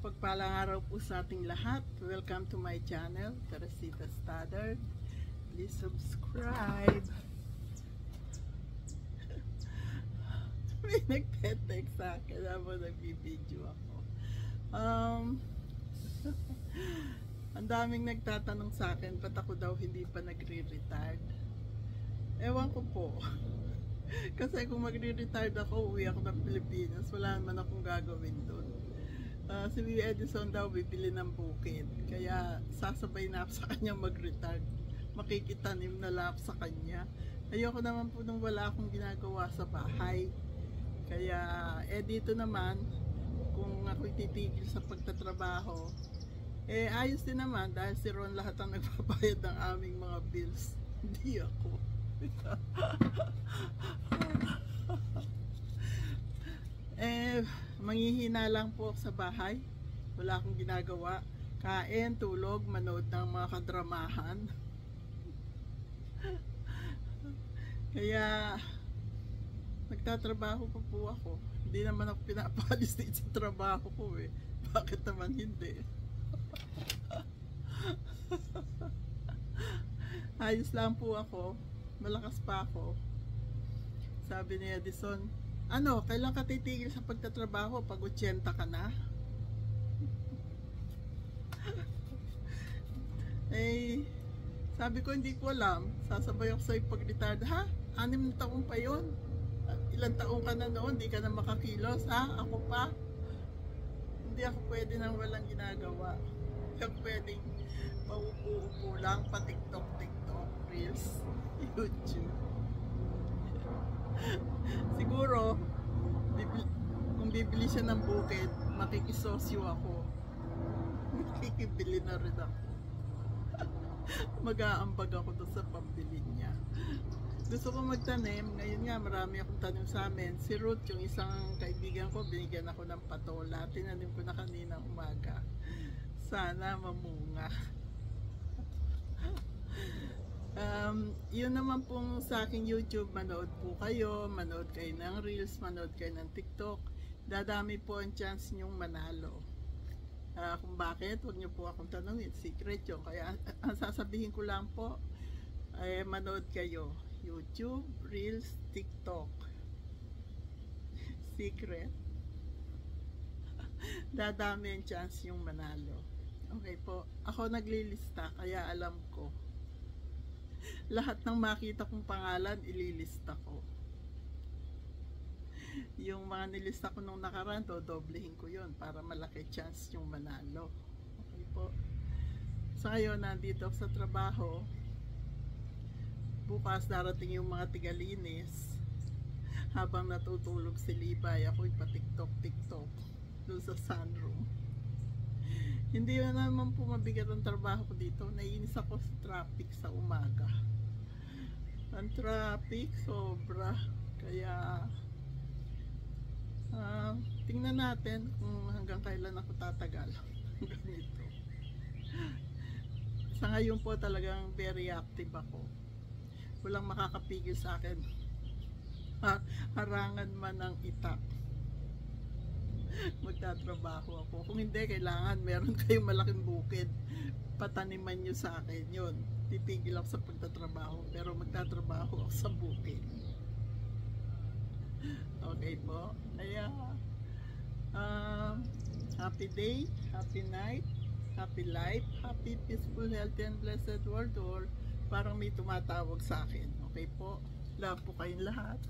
Mapagpalang araw po sa ating lahat. Welcome to my channel, Teresita Stoddard. Please subscribe. May nagte-text sa akin habang nagbibideo ako. Ang daming nagtatanong sa akin, ba't ako daw hindi pa nagre-retired? Ewan ko po. Kasi kung magre-retired ako, uwi ako ng Pilipinas, wala naman akong gagawin doon. Si Edison daw bibili ng bukid, kaya sasabay na ako sa kanya mag-retire. Makikitanim na lang sa kanya. Ayoko naman po nung wala akong ginagawa sa bahay. Kaya dito naman, kung ako'y titigil sa pagtatrabaho, ayos din naman dahil si Ron lahat ang nagbabayad ng aming mga bills. Hindi ako. Manghihina lang po sa bahay. Wala akong ginagawa. Kain, tulog, manood ng mga kadramahan. Kaya nagtatrabaho pa po ako. Hindi naman ako pinapalis din sa trabaho ko eh. Bakit naman hindi? Ayos lang po ako. Malakas pa ako. Sabi ni Edison, ano, kailan ka titigil sa pagtatrabaho pag 80 ka na? Sabi ko hindi ko alam. Sasabay ako sa'yo pag-retire. Ha? 6 na taon pa yun? Ilang taon ka na noon? Hindi ka na makakilos, ha? Ako pa? Hindi ako pwede nang walang ginagawa. Hindi ako pwedeng maupo-upo lang pa TikTok, Reels, YouTube. Siguro kung bibili siya ng bukid, makikisosyo ako. Makikibili na rin ako. Mag-aambag ako doon sa pambili niya. Gusto ko magtanim. Ngayon nga marami akong tanim sa amin. Si Ruth, yung isang kaibigan ko, binigyan ako ng patola. Tinanim ko na kanina umaga. Sana mamunga. Yun naman pong sa aking YouTube, manood po kayo, manood kayo ng Reels, manood kayo ng TikTok. Dadami po ang chance nyong manalo. Kung bakit, huwag nyo po akong tanongin, secret yun. Kaya ang sasabihin ko lang po, manood kayo, YouTube, Reels, TikTok. Secret. Dadami ang chance yung manalo. Okay po, ako naglilista, kaya alam ko. Lahat ng makita kong pangalan, ililista ko. Yung mga nilista ko nung nakaraan, doblehin ko yun para malaki chance yung manalo. Okay po. Sa ngayon, nandito ako sa trabaho. Bukas darating yung mga tigalinis. Habang natutulog si Libay, ako'y pa-TikTok doon sa sunroom. Hindi naman po mabigat ang trabaho ko dito. Naiinis ako sa traffic sa umaga. Ang traffic, sobra. Kaya, tingnan natin kung hanggang kailan ako tatagal. Ganito. Sa ngayon po talagang very active ako. Walang makakapigil sa akin. Harangan man ng itak. Magtatrabaho ako. Kung hindi, kailangan meron kayong malaking bukid, pataniman nyo sa akin yun. Titigil ako sa pagtatrabaho, pero magtatrabaho ako sa bukid. Okay po. Kaya happy day, happy night, happy life, happy, peaceful, healthy, and blessed world, or parang may tumatawag sa akin. Okay po. Love po kayong lahat.